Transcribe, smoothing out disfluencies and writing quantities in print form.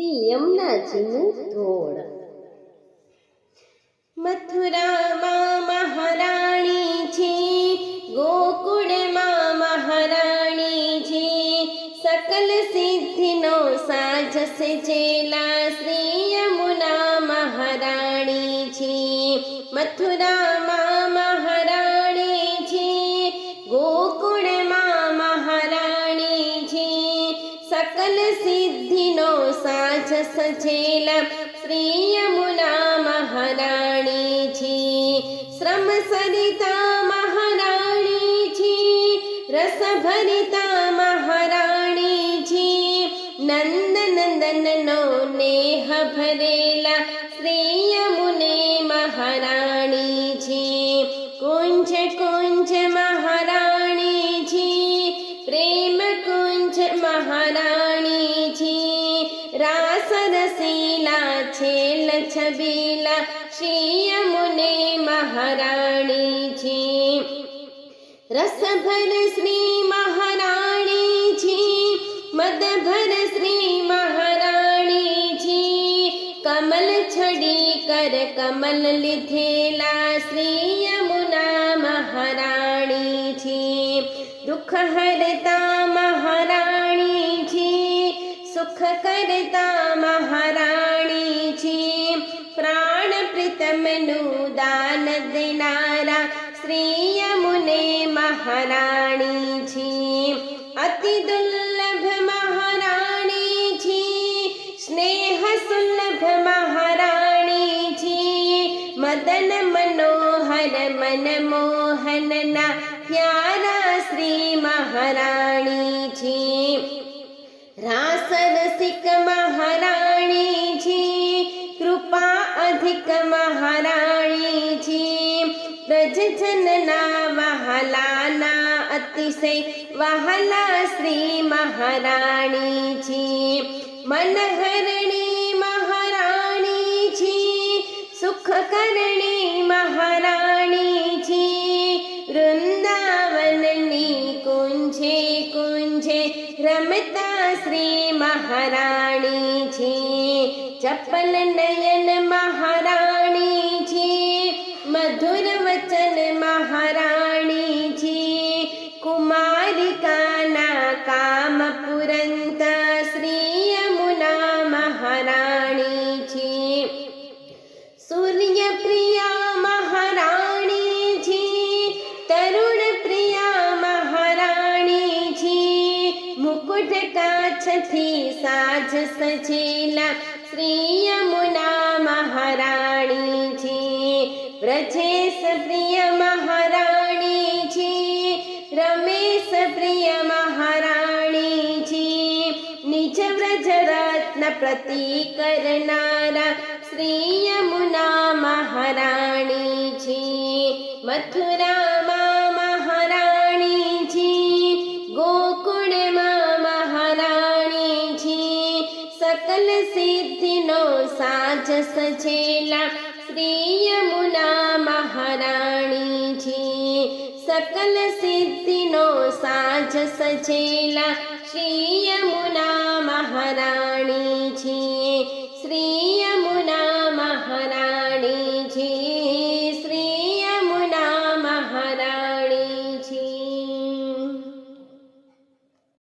યમુનાજીનું ધોળ. મથુરામાં મહારાણી છે, ગોકુળમાં મહારાણી છે, સકલ સિદ્ધિનો સાજ સેજેલા શ્રી યમુના મહારાણી છે. મથુરામાં મહારાણી છે, ગોકુળમાં મહારાણી છે, સકલ સિદ્ધિનો સાજ સજેલા શ્રી યમુના મહારાણી છે. શ્રમ સરિતા મહારાણી છે, રસ ભરિતા મહારાણી છે, નંદ નંદનનો નેહ ભરેલા શ્રી યમુને મહારાણી છે. કુંજ કુંજ મહારાણી છે, પ્રેમ કુંજ મહારાણી છે, રાસ રસીલા છેલ છબીલા શ્રી યમુને મહારાણી છે. રસભર શ્રી મહારાણી છે, મદભર શ્રી મહારાણી છે, કમલ છડી કર કમલ લીધેલા શ્રી યમુના મહારાણી છે. દુઃખ હરતા મહારાણી છે, સુખ કરતા મહારાણી છે, પ્રાણ પ્રીતમનું દાન દેનારા શ્રી યમુને મહારાણી છે. અતિ દુર્લભ મહારાણી છે, સ્નેહ સુલભ મહારાણી છે, મદન મનોહર મન મોહનના પ્યારા શ્રી મહારાણી છે. રાસ રસિક મહારાણી છે, કૃપા અધિક મહારાણી છે, પ્રજજનના વહાલાના અતિશય વહાલા શ્રી મહારાણી છે. મનહરણી મહારાણી છે, સુખકરણી મહારાણી છે, વૃંદાવનની કુંજે કુંજે રમતા શ્રી મહારાણી છે. ચપલ નયન મહારાણી છે, મધુર વચન મહારાણી છે, કુમારિકાના કામ પુરંતા શ્રી યમુના મહારાણી છે. સૂર્ય પ્રિયા મહારાણી છે, તરુણ પ્રિયા મહારાણી છે, મુકુટ કાછથી સાજ સજેલા શ્રી યમુના મહારાણી છે. વ્રજેશ પ્રિય મહારાણી છે, રમેશ પ્રિય મહારાણી છે, નિજ વ્રજ રત્ન પ્રતિ કરનારા શ્રી યમુના મહારાણી છે. મથુરામાં મહારાણી છે, ગોકુળમાં મહારાણી છે, સકલ સિદ્ધિનો સાજ સજેલા શ્રી યમુના મહારાણી છે. સકલ સિદ્ધિનો સાજ સજેલા શ્રી યમુના